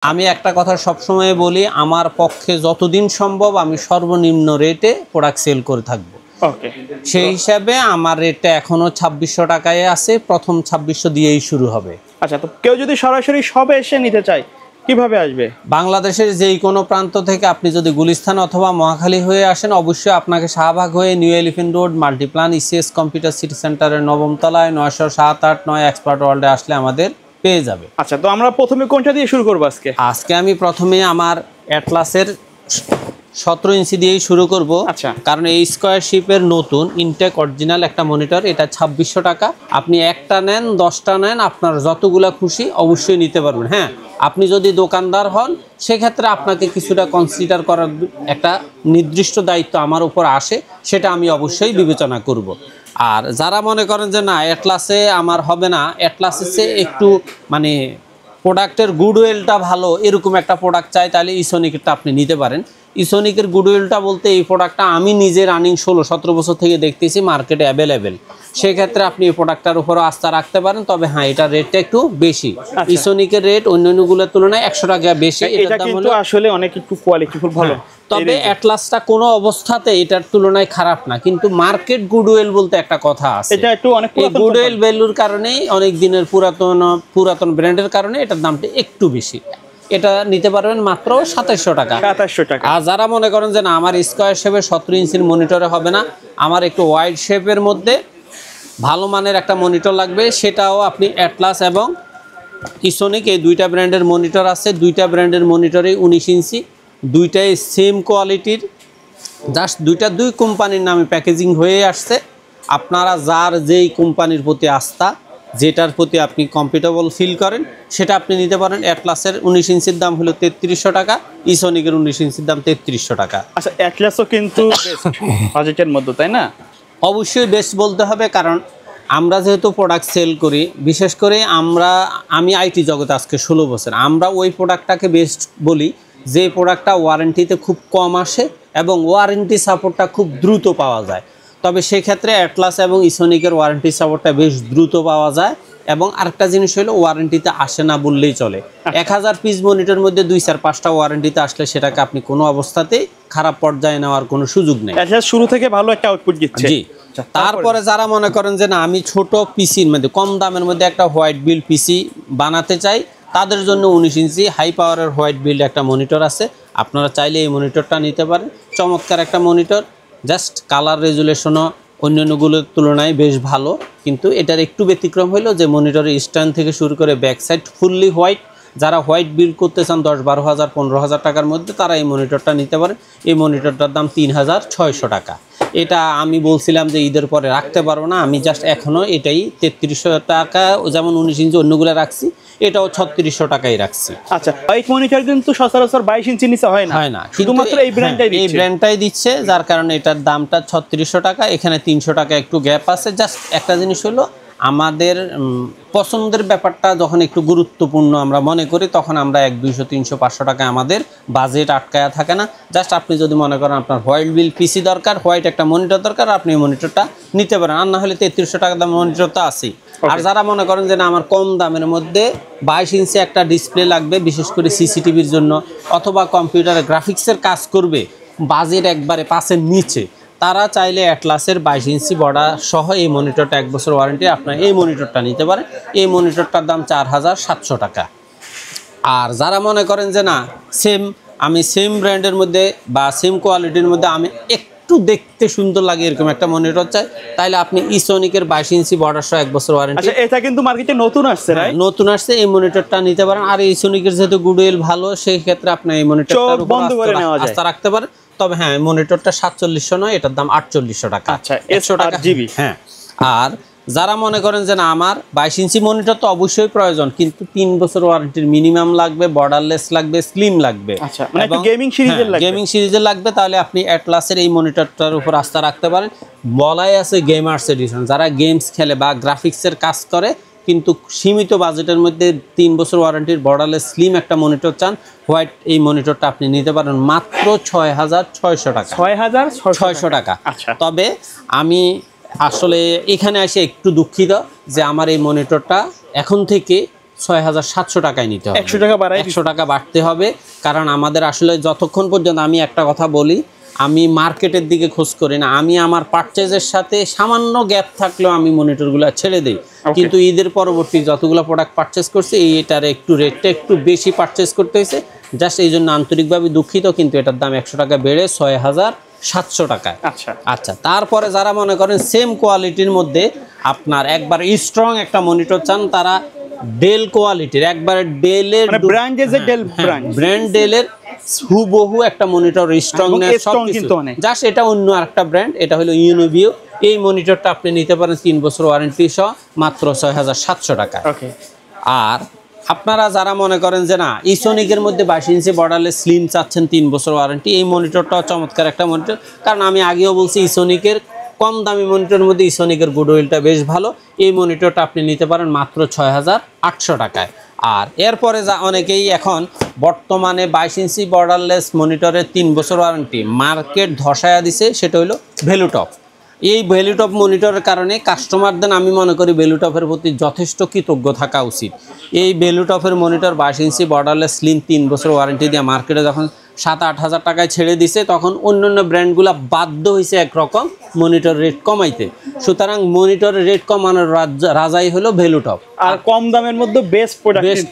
আমি একটা কথা সবসময় বলি, আমার পক্ষে যতদিন সম্ভব আমি সর্বনিম্ন রেটে প্রোডাক্ট সেল করে থাকবো। ওকে, সেই হিসাবে আমার রেটটা এখনো 2600 টাকায় আছে, প্রথম 2600 দিয়েই শুরু হবে। আচ্ছা, তো কেউ যদি সরাসরি সবে এসে নিতে চায় কিভাবে আসবে? বাংলাদেশের যেই কোনো প্রান্ত থেকে আপনি যদি গুলিস্তান অথবা মহাখালী হয়ে আসেন, অবশ্যই আপনাকে শাহবাগ হয়ে new elephant road Multiplan ECS computer city সেন্টারের 9ম তলায় 907-8-9 এক্সপার্ট ওয়ার্ল্ডে আসলে আমাদের পেয়ে যাবে। আচ্ছা, তো আমরা প্রথমে কোনটা দিয়ে শুরু করবো আজকে? আজকে আমি প্রথমে আমার অ্যাটলাসের 17 ইঞ্চি দিয়েই শুরু করব। আচ্ছা, কারণ এই স্কয়ার শিপের নতুন ইনটেক অরিজিনাল একটা মনিটর, এটা 2600 টাকা। আপনি একটা নেন 10টা নেন, আপনার যতগুলা খুশি অবশ্যই নিতে পারবেন। হ্যাঁ, আপনি যদি দোকানদার হন সেক্ষেত্রে আপনাকে কিছুটা কনসিডার করার একটা নির্দিষ্ট দায়িত্ব আমার উপর আসে, সেটা আমি অবশ্যই বিবেচনা করব। আর যারা মনে করেন যে না অ্যাটলাসে আমার হবে না, অ্যাটলাসে একটু মানে প্রোডাক্টের গুডউইলটা ভালো, এরকম একটা প্রোডাক্ট চাই, তাহলে ইসোনিকটা আপনি নিতে পারেন। ইসোনিকের গুডউইলটা বলতে এই প্রোডাক্টটা আমি নিজে রানিং 16-17 বছর থেকে দেখতেছি মার্কেটে অ্যাভেলেবেল। সেক্ষেত্রে আপনি এই প্রোডাক্টটার উপরও আস্থা রাখতে পারেন। তবে হ্যাঁ, এটার রেটটা একটু বেশি। ইসোনিকের রেট অন্যান্যগুলোর তুলনায় 100 টাকা বেশি। এটা কিন্তু আসলে অনেক একটু কোয়ালিটিফুল ভালো। তবে অ্যাটলাসটা কোনো অবস্থাতে এটার তুলনায় খারাপ না, কিন্তু মার্কেট গুডউইল বলতে একটা কথা আছে। এটা একটু অনেক গুডউইল ভ্যালুর কারণেই, অনেক দিনের পুরাতন ব্র্যান্ডের কারণে এটার দামটা একটু বেশি। এটা নিতে পারবেন মাত্র 2700 টাকা। 2700 টাকা। আর যারা মনে করেন যে না আমার স্কয়ার শেপের 17 ইঞ্চির মনিটরে হবে না, আমার একটু ওয়াইড শেপের মধ্যে ভালো মানের একটা মনিটর লাগবে, সেটাও আপনি অ্যাটলাস এবং ইসোনিক এই দুইটা ব্র্যান্ডের মনিটর আছে। দুইটা ব্র্যান্ডের মনিটরে 19 ইঞ্চি, দুইটাই সেম কোয়ালিটির, জাস্ট দুইটা দুই কোম্পানির নামে প্যাকেজিং হয়ে আসছে। আপনারা যার যেই কোম্পানির প্রতি আস্থা, যেটার প্রতি আপনি কমফর্টেবল ফিল করেন, সেটা আপনি নিতে পারেন। অ্যাটলাসের 19 ইঞ্চির দাম হলো 3300 টাকা, ইসোনিকের 19 ইঞ্চির দাম 3300 টাকা। আচ্ছা, অ্যাটলাসও কিন্তু বাজেটের মধ্যে, তাই না? অবশ্যই বেস্ট বলতে হবে, কারণ আমরা যেহেতু প্রোডাক্ট সেল করি, বিশেষ করে আমি আইটি জগতে আজকে 16 বছর, আমরা ওই প্রোডাক্টটাকে বেস্ট বলি যে প্রোডাক্টটা ওয়ারেন্টিতে খুব কম আসে এবং ওয়ারেন্টি সাপোর্টটা খুব দ্রুত পাওয়া যায়। তবে সেক্ষেত্রে অ্যাটলাস এবং ইসোনিকের ওয়ারেন্টি সাপোর্টটা বেশ দ্রুত পাওয়া যায়। এবং আরেকটা জিনিস হলো ওয়ারেন্টিতে আসে না বললেই চলে। 1000 পিস মনিটরের মধ্যে 2-4-5টা ওয়ারেন্টিতে আসলে সেটাকে আপনি কোনো অবস্থাতেই খারাপ পর্যায়ে নেওয়ার কোনো সুযোগ নেই। অ্যাটলাস শুরু থেকে ভালো একটা আউটপুট দিচ্ছে। জি। তারপরে যারা মনে করেন যে না আমি ছোট পিসির মধ্যে কম দামের মধ্যে একটা হোয়াইট বিল্ড পিসি বানাতে চাই, তাদের জন্য 19 ইঞ্চি হাই পাওয়ারের হোয়াইট বিল্ড একটা মনিটর আছে। আপনারা চাইলে এই মনিটরটা নিতে পারেন। চমৎকার একটা মনিটর, জাস্ট কালার রেজুলেশনও অন্যান্যগুলোর তুলনায় বেশ ভালো, কিন্তু এটার একটু ব্যতিক্রম হলো যে মনিটরের স্ট্যান্ড থেকে শুরু করে ব্যাক সাইড ফুললি হোয়াইট। যারা হোয়াইট বিল্ড করতে চান 10-12 হাজার 15 হাজার টাকার মধ্যে, তারা এই মনিটরটা নিতে পারেন। এই মনিটরটার দাম 3600 টাকা। এটা আমি বলছিলাম যে ঈদের পরে রাখতে পারবো না, আমি জাস্ট এখনও এটাই 3300 টাকা, যেমন 19 ইঞ্চি অন্যগুলো রাখছি, এটাও 3600 টাকাই রাখছি। আচ্ছা, হোয়াইট মনিটর কিন্তু সচরাচর 22 ইঞ্চি নিচে হয় না, শুধুমাত্র এই ব্র্যান্ডটাই দিচ্ছে, যার কারণে এটার দামটা 3600 টাকা। এখানে 300 টাকা একটু গ্যাপ আছে। জাস্ট একটা জিনিস হলো, আমাদের পছন্দের ব্যাপারটা যখন একটু গুরুত্বপূর্ণ আমরা মনে করি, তখন আমরা 100-200-300-500 টাকা আমাদের বাজেট আটকায়া থাকে না। জাস্ট আপনি যদি মনে করেন আপনার হোয়াইট বিল পিসি দরকার, হোয়াইট একটা মনিটর দরকার, আপনি এই মনিটরটা নিতে পারেন। আর না হলে 3300 টাকা দাম মনিটর তো আছেই। আর যারা মনে করেন যে না আমার কম দামের মধ্যে 22 ইঞ্চি একটা ডিসপ্লে লাগবে, বিশেষ করে সিসিটিভির জন্য, অথবা কম্পিউটারে গ্রাফিক্সের কাজ করবে, বাজেট একবারে 5-এর নিচে, তারা চাইলে অ্যাটলাসের 22 ইঞ্চি বর্ডার সহ এই মনিটরটা 1 বছর ওয়ারেন্টি, আপনার এই মনিটরটা নিতে পারেন। এই মনিটরটার দাম 4700 টাকা। আর যারা মনে করেন যে না আমি সেম ব্র্যান্ডের মধ্যে বা সেম কোয়ালিটির মধ্যে আমি একটু দেখতে সুন্দর লাগে এরকম একটা মনিটর চাই, তাইলে আপনি ইসোনিকের 22 ইঞ্চি বর্ডার সহ 1 বছর ওয়ারেন্টি। আচ্ছা, এটা কিন্তু মার্কেটে নতুন আসছে, নতুন আসছে, এই মনিটরটা নিতে পারেন। আর ইসোনিকের যেহেতু গুডউইল ভালো, সেই ক্ষেত্রে আপনি এই মনিটরটার উপর আস্থা রাখতে পারেন। তবে হ্যাঁ, মনিটরটা 4700 নয়, এটার দাম 4800 টাকা। আচ্ছা, 100 টাকা জিবি। হ্যাঁ। আর যারা মনে করেন যে না আমার 22 ইঞ্চি মনিটর তো অবশ্যই প্রয়োজন, কিন্তু 3 বছর ওয়ারেন্টির মিনিমাম লাগবে, বর্ডারলেস লাগবে, স্লিম লাগবে, আচ্ছা, মানে একটু গেমিং সিরিজের লাগবে, তাহলে আপনি অ্যাটলাসের এই মনিটরটার উপর আস্থা রাখতে পারেন। বলাই আছে গেমার্স এডিশন, যারা গেমস খেলে বা গ্রাফিক্সের কাজ করে, কিন্তু সীমিত বাজেটের মধ্যে 3 বছর ওয়ারেন্টির বর্ডারলেস স্লিম একটা মনিটর চান, হোয়াইট এই মনিটরটা আপনি নিতে পারেন মাত্র 6600 টাকা। 6600 টাকা। আচ্ছা, তবে আমি আসলে এখানে এসে একটু দুঃখিত যে আমার এই মনিটরটা এখন থেকে ৬৭০০ টাকায় নিতে হবে। 100 টাকা বাড়াই 100 টাকা বাড়তে হবে, কারণ আমাদের আসলে যতক্ষণ পর্যন্ত, আমি একটা কথা বলি, আমি মার্কেটের দিকে খোঁজ করি না, আমি আমার পারচেজের সাথে সামান্য গ্যাপ থাকলেও আমি মনিটরগুলো ছেড়ে দিই। কিন্তু ঈদের পরবর্তী যতগুলো প্রোডাক্ট পারচেজ করছি এটার একটু রেটটা একটু বেশি পারচেজ করতে হয়েছে, জাস্ট এই জন্য আন্তরিকভাবে দুঃখিত। কিন্তু এটার দাম 100 টাকা বেড়ে ৬৭০০ টাকায়। আচ্ছা, তারপরে যারা মনে করেন সেম কোয়ালিটির মধ্যে আপনার একবার স্ট্রং একটা মনিটর চান, তারা ডেল কোয়ালিটির, একবারে ডেলের ব্র্যান্ড ডেলের হুবহু একটা মনিটর, স্ট্রংনেস সবকিছু, জাস্ট এটা অন্য আরেকটা ব্র্যান্ড, এটা হলো ইউনিভিউ। এই মনিটরটা আপনি নিতে পারেন 3 বছর ওয়ারেন্টি সহ মাত্র ৬৭০০ টাকা। আর আপনারা যারা মনে করেন যে না ইসোনিকের মধ্যে 22 ইঞ্চি বর্ডারলেস স্লিম চাচ্ছেন 3 বছর ওয়ারেন্টি, এই মনিটরটাও চমৎকার একটা মনিটর। কারণ আমি আগেও বলছি ইসোনিকের কম দামি মনিটরের মধ্যে ইসোনিকের গুডউইলটা বেশ ভালো। এই মনিটরটা আপনি নিতে পারেন মাত্র ৬৮০০ টাকায়। আর এরপরে যা অনেকেই এখন বর্তমানে 22 ইঞ্চি বর্ডারলেস মনিটরের 3 বছর ওয়ারেন্টি মার্কেট ধসায়া দিছে, সেটা হলো ভ্যালুটপ। এই ভ্যালুটপ মনিটরের কারণে কাস্টমারদের আমি মনে করি ভ্যালুটপের প্রতি যথেষ্ট কৃতজ্ঞ থাকা উচিত। এই ভ্যালুটপের মনিটর 22 ইঞ্চি বর্ডারলেস স্লিম 3 বছর ওয়ারেন্টি দিয়ে মার্কেটে যখন ৭-৮ হাজার টাকায় ছেড়ে দিছে, তখন অন্যান্য ব্র্যান্ডগুলো বাধ্য হয়েছে একরকম মনিটর রেট কমাইতে। সুতরাং মনিটরের রেট কমানোর রাজাই হলো ভ্যালুটপ। আর কম দামের মধ্যে বেস্ট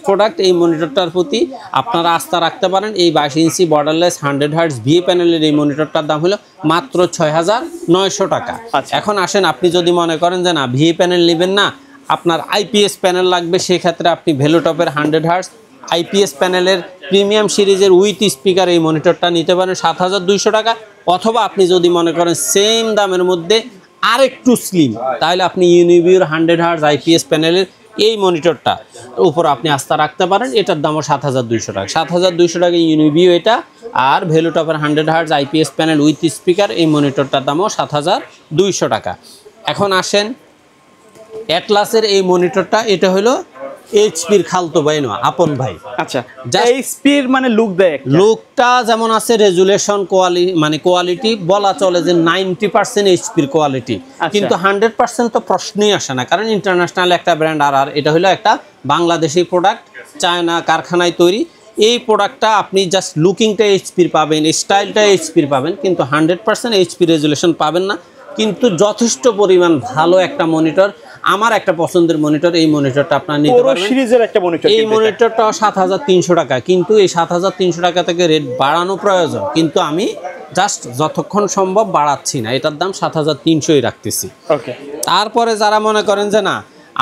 প্রোডাক্ট এই মনিটরটার প্রতি আপনারা আস্থা রাখতে পারেন। এই 22 ইঞ্চি বর্ডারলেস 100 হার্টজ ভি প্যানেলের এই মনিটরটার দাম হলো মাত্র ৬৯০০ টাকা। এখন আসেন, আপনি যদি মনে করেন যে না ভি প্যানেল নেবেন না, আপনার আইপিএস প্যানেল লাগবে, সেক্ষেত্রে আপনি ভ্যালুটপের 100 হার্টজ আইপিএস প্যানেলের প্রিমিয়াম সিরিজের উইথ স্পিকার এই মনিটরটা নিতে পারেন ৭২০০ টাকা। অথবা আপনি যদি মনে করেন সেম দামের মধ্যে আরেকটু স্লিম, তাহলে আপনি ইউনিভিউর 100 হার্টজ আইপিএস প্যানেলের এই মনিটরটা উপর আপনি আস্থা রাখতে পারেন। এটার দামও ৭২০০ টাকা। ৭২০০ টাকা ইউনিভিউ এটা। আর ভ্যালুটপের 100 hertz IPS panel with speaker এই মনিটরটার দামও ৭২০০ টাকা। এখন আসেন অ্যাটলাসের এই মনিটরটা, এটা হলো এইচপির খালতো ভাই নয়, আপন ভাই। আচ্ছা, এইচপির মানে লুকটা যেমন আছে, রেজুলেশন কোয়ালিটি বলা চলে যে 90% এইচপির কোয়ালিটি, কিন্তু 100% তো প্রশ্নই আসে না, কারণ ইন্টারন্যাশনাল একটা ব্র্যান্ড। আর এটা হলো একটা বাংলাদেশি প্রোডাক্ট, চায়না কারখানায় তৈরি। এই প্রোডাক্টটা আপনি জাস্ট লুকিংটা এইচপির পাবেন, স্টাইলটা এইচপির পাবেন, কিন্তু 100% এইচপি রেজুলেশন পাবেন না। কিন্তু যথেষ্ট পরিমাণ ভালো একটা মনিটর, আমার একটা পছন্দের মনিটর। এই মনিটরটা আপনার নিতে পারবেন, সিরিজের একটা মনিটর। এই মনিটরটা ৭৩০০ টাকা, কিন্তু এই ৭৩০০ টাকা থেকে রেট বাড়ানো প্রয়োজন, কিন্তু আমি জাস্ট যতক্ষণ সম্ভব বাড়াচ্ছি না, এটার দাম ৭৩০০ই রাখতেছি। তারপরে যারা মনে করেন যে না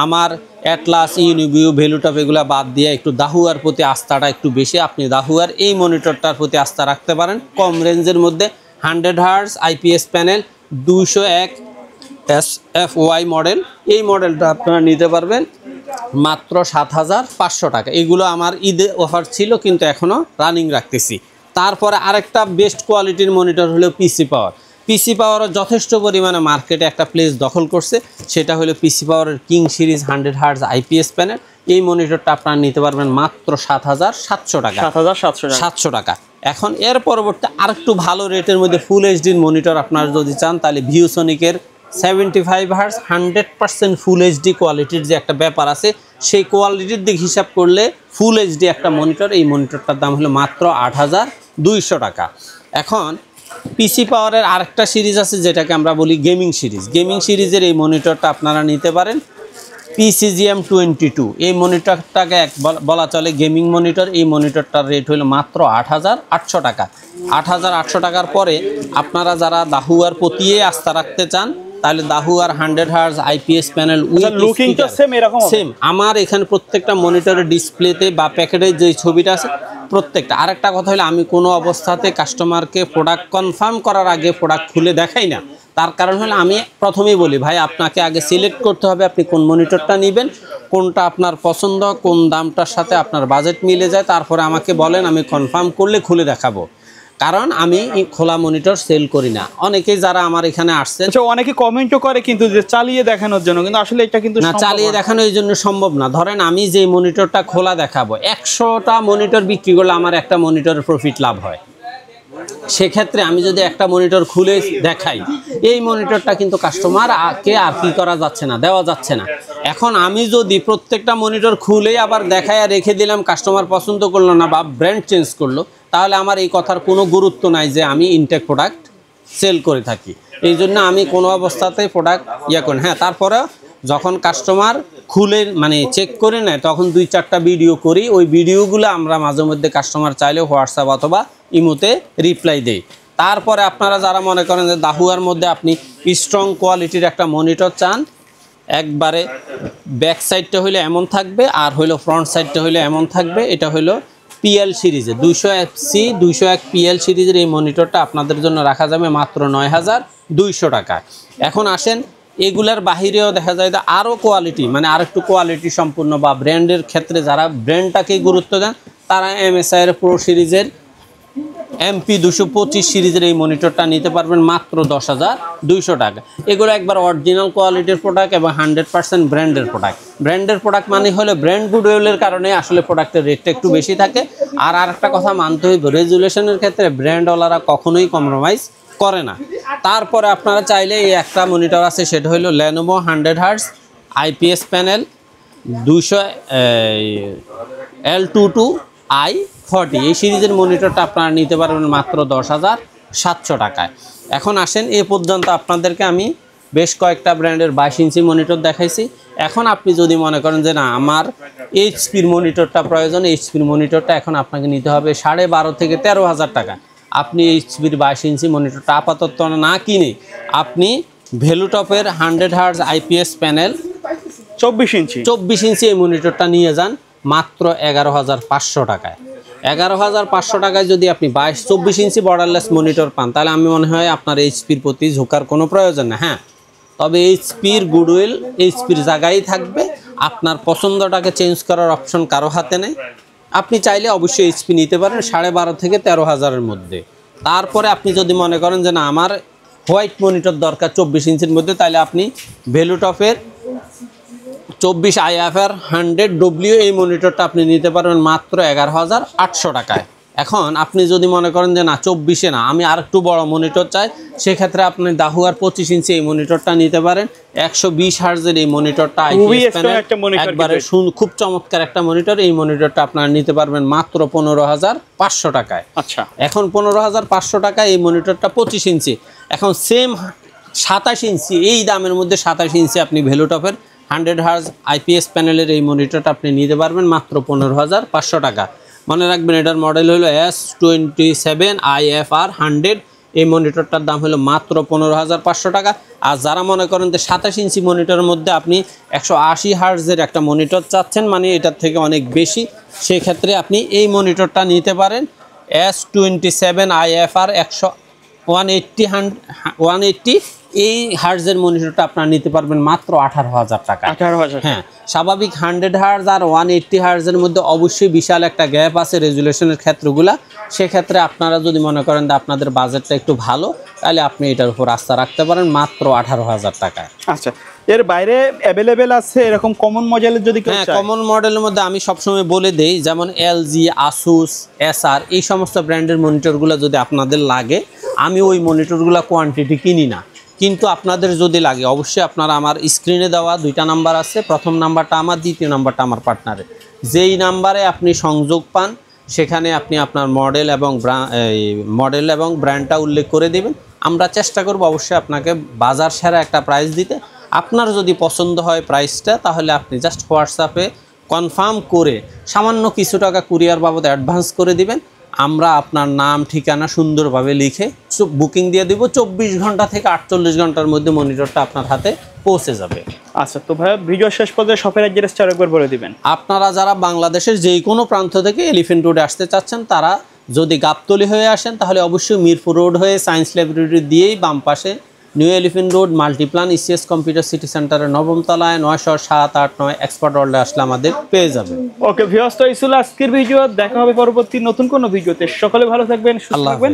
আমার অ্যাটলাস, ইউনিভিউ, ভ্যালুটপ এগুলো বাদ দিয়ে একটু দাহুয়ার প্রতি আস্থাটা একটু বেশি, আপনি দাহুয়ার এই মনিটরটার প্রতি আস্থা রাখতে পারেন। কম রেঞ্জের মধ্যে 100 hertz IPS panel 201 SFY model, এই মডেলটা আপনারা নিতে পারবেন মাত্র ৭৫০০ টাকা। এগুলো আমার ঈদে অফার ছিল, কিন্তু এখনও রানিং রাখতেছি। তারপরে আরেকটা বেস্ট কোয়ালিটির মনিটর হলো পিসি পাওয়ার। পিসি পাওয়ারও যথেষ্ট পরিমাণে মার্কেটে একটা প্লেস দখল করছে, সেটা হলো পিসি পাওয়ারের king series 100 hertz IPS panel. এই মনিটরটা আপনারা নিতে পারবেন মাত্র ৭৭০০ টাকা। ৭৭০০ টাকা। এখন এর পরবর্তী আরেকটু ভালো রেটের মধ্যে ফুল এইচডির মনিটর আপনারা যদি চান, তাহলে ভিউসনিকের 75 হার্টজ 100% ফুল এইচডি কোয়ালিটির যে একটা ব্যাপার আছে, সেই কোয়ালিটির দিক হিসাব করলে ফুল এইচডি একটা মনিটর, এই মনিটরটার দাম হলো মাত্র ৮২০০ টাকা। এখন পিসি পাওয়ারের আরেকটা সিরিজ আছে যেটাকে আমরা বলি গেমিং সিরিজ। গেমিং সিরিজের এই মনিটরটা আপনারা নিতে পারেন PCGM22। এই মনিটরটাকে বলা চলে গেমিং মনিটর। এই মনিটরটার রেট হলো মাত্র ৮৮০০ টাকা। ৮৮০০ টাকার পরে আপনারা যারা দাহুয়ার প্রতি আস্থা রাখতে চান, তাহলে দাহুয়ার 100 হার্টজ আইপিএস প্যানেল লুকিংটা সেম। আমার এখানে প্রত্যেকটা মনিটরের ডিসপ্লেতে বা প্যাকেটের যে ছবিটা আছে প্রত্যেকটা। আরেকটা কথা হলো, আমি কোনো অবস্থাতে কাস্টমারকে প্রোডাক্ট কনফার্ম করার আগে প্রোডাক্ট খুলে দেখাই না। তার কারণ হলো আমি প্রথমেই বলি, ভাই আপনাকে আগে সিলেক্ট করতে হবে আপনি কোন মনিটরটা নেবেন, কোনটা আপনার পছন্দ, কোন দামটার সাথে আপনার বাজেট মিলে যায়, তারপরে আমাকে বলেন, আমি কনফার্ম করলে খুলে দেখাবো। কারণ আমি খোলা মনিটর সেল করি না। অনেকেই যারা আমার এখানে আসছেন, অনেকে কমেন্টও করে কিন্তু যে চালিয়ে দেখানোর জন্য, কিন্তু আসলে এটা কিন্তু না, চালিয়ে দেখানো এই জন্য সম্ভব না। ধরেন আমি যে মনিটরটা খোলা দেখাবো, 100টা মনিটর বিক্রি করলে আমার একটা মনিটরের প্রফিট লাভ হয়। সেক্ষেত্রে আমি যদি একটা মনিটর খুলে দেখাই, এই মনিটরটা কিন্তু কাস্টমারকে আর কি করা যাচ্ছে না, দেওয়া যাচ্ছে না। এখন আমি যদি প্রত্যেকটা মনিটর খুলেই আবার দেখায় রেখে দিলাম, কাস্টমার পছন্দ করলো না বা ব্র্যান্ড চেঞ্জ করলো, তাহলে আমার এই কথার কোনো গুরুত্ব নাই যে আমি ইনটেক প্রোডাক্ট সেল করে থাকি। এই জন্য আমি কোনো অবস্থাতেই প্রোডাক্ট করি। হ্যাঁ, তারপরে যখন কাস্টমার খুলে মানে চেক করে নেয় তখন 2-4টা ভিডিও করি। ওই ভিডিওগুলো আমরা মাঝে মধ্যে কাস্টমার চাইলে হোয়াটসঅ্যাপ অথবা ইমোতে রিপ্লাই দেই। তারপরে আপনারা যারা মনে করেন যে দাহুয়ার মধ্যে আপনি স্ট্রং কোয়ালিটির একটা মনিটর চান, একবারে ব্যাক সাইডটা হইলে এমন থাকবে আর হইলো ফ্রন্ট সাইডটা হইলে এমন থাকবে, এটা হইলো পিএল সিরিজের 200FC 201 পিএল সিরিজের এই মনিটরটা আপনাদের জন্য রাখা যাবে মাত্র 9,200 টাকায়। এখন আসেন, এগুলার বাহিরেও দেখা যায় যে আরও কোয়ালিটি মানে আর একটু কোয়ালিটি সম্পূর্ণ বা ব্র্যান্ডের ক্ষেত্রে যারা ব্র্যান্ডটাকেই গুরুত্ব দেন, তারা MSI এর প্রো সিরিজের MP 225 সিরিজের এই মনিটরটা নিতে পারবেন মাত্র 10,200 টাকা। এগুলো একবার অরিজিনাল কোয়ালিটির প্রোডাক্ট এবং 100% ব্র্যান্ডের প্রোডাক্ট। ব্র্যান্ডের প্রোডাক্ট মানে হলো ব্র্যান্ড গুডউইলের কারণে আসলে প্রোডাক্টের রেটটা একটু বেশি থাকে। আর একটা কথা মানতে হইব, রেজুলেশনের ক্ষেত্রে ব্র্যান্ডওয়ালারা কখনোই কম্প্রোমাইজ করে না। তারপরে আপনারা চাইলে এই একটা মনিটর আছে, সেটা হলো Lenovo 100Hz IPS panel 200 L22i40 এই সিরিজের মনিটরটা আপনারা নিতে পারবেন মাত্র 10,700 টাকায়। এখন আসেন, এ পর্যন্ত আপনাদেরকে আমি বেশ কয়েকটা ব্র্যান্ডের 22 ইঞ্চি মনিটর দেখাইছি। এখন আপনি যদি মনে করেন যে না আমার এইচপির মনিটরটা প্রয়োজন, এইচপির মনিটরটা এখন আপনাকে নিতে হবে 12,500 থেকে 13,000 টাকা। আপনি এইচপির 22 ইঞ্চি মনিটরটা আপাতত না কিনে আপনি ভ্যালুটপের 100Hz IPS প্যানেল 24 ইঞ্চি এই মনিটরটা নিয়ে যান মাত্র 11,500 টাকায়। 11,500 টাকায় যদি আপনি 24 ইঞ্চি বর্ডারলেস মনিটর পান, তাহলে আমি মনে হয় আপনার এইচপির প্রতি ঝোঁকার কোনো প্রয়োজন নেই। হ্যাঁ, তবে এইচপির গুডউইল এইচপির জায়গায় থাকবে, আপনার পছন্দটাকে চেঞ্জ করার অপশন কারো হাতে নেই। আপনি চাইলে অবশ্যই এইচপি নিতে পারেন 12,500 থেকে 13,000-এর মধ্যে। তারপরে আপনি যদি মনে করেন যে না আমার হোয়াইট মনিটর দরকার 24 ইঞ্চির মধ্যে, তাহলে আপনি ভ্যালুটপের 24 IFR 100W এই মনিটরটা আপনি নিতে পারবেন মাত্র 11,800 টাকায়। এখন আপনি যদি মনে করেন যে না 24-এ না, আমি আর একটু বড় মনিটর চাই, সেক্ষেত্রে আপনি দাহুয়ার 25 ইঞ্চি এই মনিটরটা নিতে পারেন। 120 হার্জের এই মনিটরটা একবারে খুব চমৎকার একটা মনিটর। এই মনিটরটা আপনারা নিতে পারবেন মাত্র 15,500 টাকায়। আচ্ছা, এখন 15,500 টাকায় এই মনিটরটা 25 ইঞ্চি। এখন সেম 27 ইঞ্চি এই দামের মধ্যে 27 ইঞ্চি আপনি ভ্যালুটপের 100Hz IPS প্যানেলের এই মনিটরটা আপনি নিতে পারবেন মাত্র 15,500 টাকা। মনে রাখবেন এটার মডেল হলো S27 IFR 100। এই মনিটরটার দাম হলো মাত্র 15,500 টাকা। আর যারা মনে করেন যে 27 ইঞ্চি মনিটরের মধ্যে আপনি 180 হার্জের একটা মনিটর চাচ্ছেন, মানে এটার থেকে অনেক বেশি, সেক্ষেত্রে আপনি এই মনিটরটা নিতে পারেন S27 IFR 180 এই হার্জের মনিটরটা আপনারা নিতে পারবেন মাত্র 18,000 টাকা। 18,000। হ্যাঁ, স্বাভাবিক 100Hz আর 180 হার্জের মধ্যে অবশ্যই বিশাল একটা গ্যাপ আছে রেজুলেশনের ক্ষেত্রগুলা। সেক্ষেত্রে আপনারা যদি মনে করেন যে আপনাদের বাজেটটা একটু ভালো, তাহলে আপনি এটার উপর আস্থা রাখতে পারেন মাত্র 18,000 টাকায়। আচ্ছা, এর বাইরে অ্যাভেলেবেল আছে এরকম কমন মডেলের যদি কেউ চায়? হ্যাঁ, কমন মডেলের মধ্যে আমি সবসময় বলে দেই, যেমন LG, ASUS, SR এই সমস্ত ব্র্যান্ডের মনিটরগুলো যদি আপনাদের লাগে, আমি ওই মনিটরগুলো কোয়ান্টিটি কিনি না, কিন্তু আপনাদের যদি লাগে অবশ্যই আপনারা আমার স্ক্রিনে দেওয়া 2টা নাম্বার আছে, প্রথম নাম্বারটা আমার, দ্বিতীয় নাম্বারটা আমার পার্টনারের। যেই নাম্বারে আপনি সংযোগ পান সেখানে আপনি আপনার মডেল এবং ব্র্যান্ডটা উল্লেখ করে দেবেন। আমরা চেষ্টা করব অবশ্যই আপনাকে বাজার সেরা একটা প্রাইস দিতে। আপনার যদি পছন্দ হয় প্রাইসটা, তাহলে আপনি জাস্ট হোয়াটসঅ্যাপে কনফার্ম করে সামান্য কিছু টাকা কুরিয়ার বাবদ অ্যাডভান্স করে দিবেন। আমরা আপনার নাম ঠিকানা সুন্দরভাবে লিখে বুকিং দিয়ে দিব। 24 ঘন্টা থেকে 48 ঘন্টার মধ্যে মনিটরটা আপনার হাতে পৌঁছে যাবে। আচ্ছা, তো ভাই ভিডিও শেষ পর্যায়ে শপের অ্যাড্রেসটা আরেকবার বলে দিবেন। আপনারা যারা বাংলাদেশের যেই কোনো প্রান্ত থেকে এলিফ্যান্ট রোডে আসতে চাচ্ছেন, তারা যদি গাবতলী হয়ে আসেন তাহলে অবশ্যই মিরপুর রোড হয়ে সায়েন্স ল্যাবরেটরি দিয়েই বাম পাশে new elephant road Multiplan ECS computer city সেন্টারের 9ম তলায় 90789 এক্সপার্ট ওয়ার্ল্ডে আসলে আমাদের পেয়ে যাবে। ওকে ভিউয়ার্স, তো এই ছিল আজকের ভিডিও। দেখা হবে পরবর্তী নতুন কোনো ভিডিওতে। সকলে ভালো থাকবেন, সুস্থ থাকবেন।